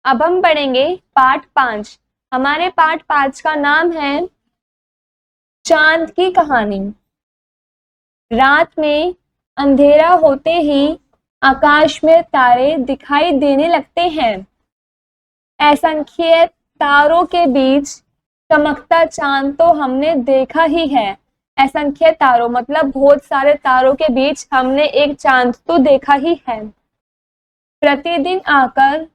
अब हम पढ़ेंगे पाठ 5। हमारे पाठ 5 का नाम है चांद की कहानी। रात में अंधेरा होते ही आकाश में तारे दिखाई देने लगते हैं। असंख्य तारों के बीच चमकता चांद तो हमने देखा ही है। असंख्य तारों मतलब बहुत सारे तारों के बीच हमने एक चांद तो देखा ही है। प्रतिदिन आकर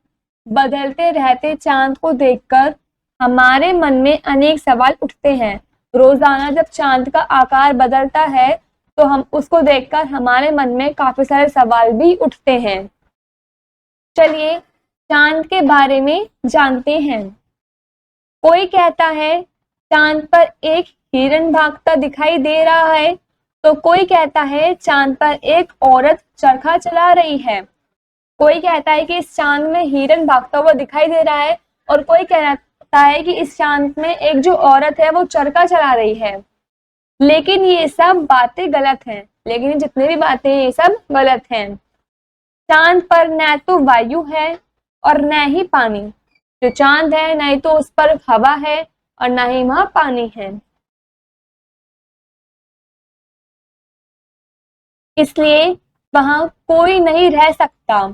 बदलते रहते चांद को देखकर हमारे मन में अनेक सवाल उठते हैं। रोजाना जब चांद का आकार बदलता है तो हम उसको देखकर हमारे मन में काफी सारे सवाल भी उठते हैं। चलिए चांद के बारे में जानते हैं। कोई कहता है चांद पर एक हिरन भागता दिखाई दे रहा है, तो कोई कहता है चांद पर एक औरत चरखा चला रही है। कोई कहता है कि इस चांद में हिरन भागता हुआ दिखाई दे रहा है, और कोई कहता है कि इस चांद में एक जो औरत है वो चरखा चला रही है। लेकिन ये सब बातें गलत हैं। लेकिन जितने भी बातें हैं ये सब गलत हैं। चांद पर न तो वायु है और न ही पानी। जो चांद है न ही तो उस पर हवा है और न ही वहां पानी है। इसलिए वहां कोई नहीं रह सकता।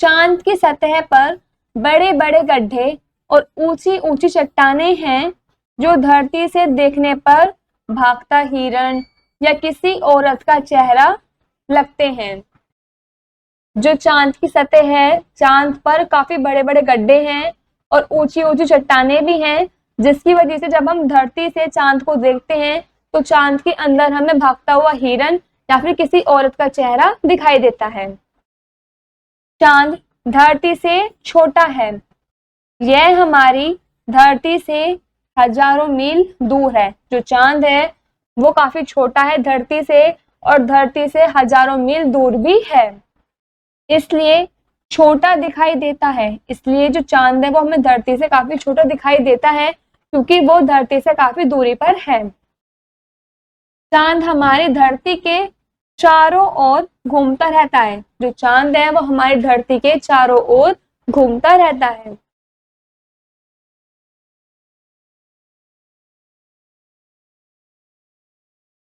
चांद की सतह पर बड़े बड़े गड्ढे और ऊंची ऊंची चट्टानें हैं, जो धरती से देखने पर भागता हिरण या किसी औरत का चेहरा लगते हैं। जो चांद की सतह है, चांद पर काफी बड़े बड़े गड्ढे हैं और ऊंची ऊंची चट्टानें भी हैं, जिसकी वजह से जब हम धरती से चांद को देखते हैं तो चांद के अंदर हमें भागता हुआ हिरन या फिर किसी औरत का चेहरा दिखाई देता है। चांद धरती से छोटा है। यह हमारी धरती से हजारों मील दूर है। जो चांद है वो काफी छोटा है धरती से, और धरती से हजारों मील दूर भी है, इसलिए छोटा दिखाई देता है। इसलिए जो चांद है वो हमें धरती से काफी छोटा दिखाई देता है, क्योंकि वो धरती से काफी दूरी पर है। चांद हमारी धरती के चारों ओर घूमता रहता है। जो चांद है वो हमारी धरती के चारों ओर घूमता रहता है।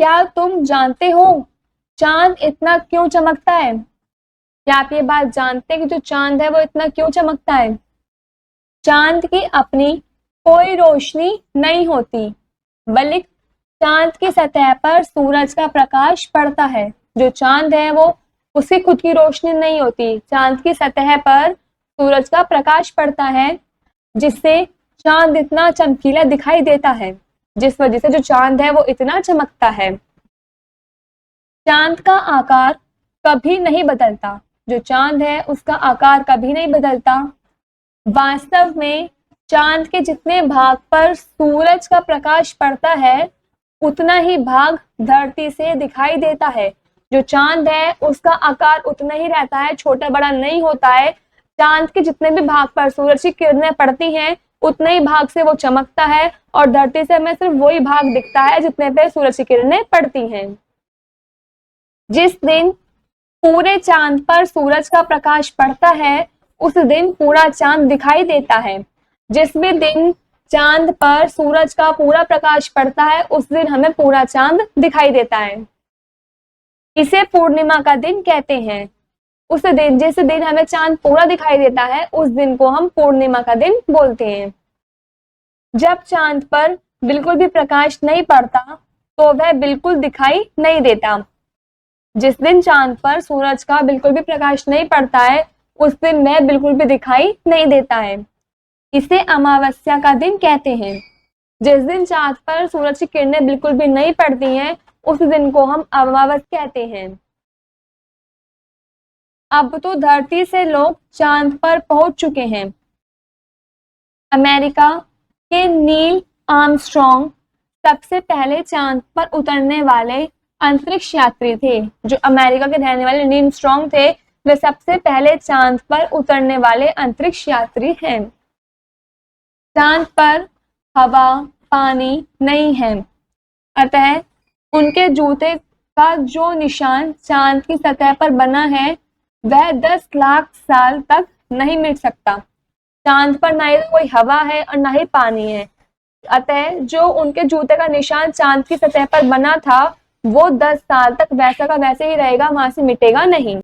क्या तुम जानते हो चांद इतना क्यों चमकता है? क्या आप ये बात जानते हैं कि जो चांद है वो इतना क्यों चमकता है? चांद की अपनी कोई रोशनी नहीं होती, बल्कि चांद की सतह पर सूरज का प्रकाश पड़ता है। जो चांद है वो उसकी खुद की रोशनी नहीं होती, चांद की सतह पर सूरज का प्रकाश पड़ता है, जिससे चांद इतना चमकीला दिखाई देता है, जिस वजह से जो चांद है वो इतना चमकता है। चांद का आकार कभी नहीं बदलता। जो चांद है उसका आकार कभी नहीं बदलता। वास्तव में चांद के जितने भाग पर सूरज का प्रकाश पड़ता है उतना ही भाग धरती से दिखाई देता है। जो चांद है उसका आकार उतना ही रहता है, छोटा बड़ा नहीं होता है। चांद के जितने भी भाग पर सूरज की किरणें पड़ती हैं उतने ही भाग से वो चमकता है, और धरती से हमें सिर्फ वही भाग दिखता है जितने पे सूरज की किरणें पड़ती हैं। जिस दिन पूरे चांद पर सूरज का प्रकाश पड़ता है उस दिन पूरा चांद दिखाई देता है। जिस भी दिन चांद पर सूरज का पूरा प्रकाश पड़ता है उस दिन हमें पूरा चांद दिखाई देता है। इसे पूर्णिमा का दिन कहते हैं। उस दिन जिस दिन हमें चांद पूरा दिखाई देता है उस दिन को हम पूर्णिमा का दिन बोलते हैं। जब चांद पर बिल्कुल भी प्रकाश नहीं पड़ता तो वह बिल्कुल दिखाई नहीं देता। जिस दिन चांद पर सूरज का बिल्कुल भी प्रकाश नहीं पड़ता है उस दिन वह बिल्कुल भी दिखाई नहीं देता है। इसे अमावस्या का दिन कहते हैं। जिस दिन चांद पर सूरज की किरणें बिल्कुल भी नहीं पड़ती हैं उस दिन को हम अमावस्या कहते हैं। अब तो धरती से लोग चांद पर पहुंच चुके हैं। अमेरिका के नील आर्मस्ट्रॉन्ग सबसे पहले चांद पर उतरने वाले अंतरिक्ष यात्री थे। जो अमेरिका के रहने वाले नील आर्मस्ट्रॉन्ग थे वे सबसे पहले चांद पर उतरने वाले अंतरिक्ष यात्री हैं। चांद पर हवा पानी नहीं है, अतः उनके जूते का जो निशान चांद की सतह पर बना है वह 10 लाख साल तक नहीं मिट सकता। चांद पर ना ही कोई हवा है और ना ही पानी है, अतः जो उनके जूते का निशान चांद की सतह पर बना था वो 10 साल तक वैसा का वैसे ही रहेगा, वहां से मिटेगा नहीं।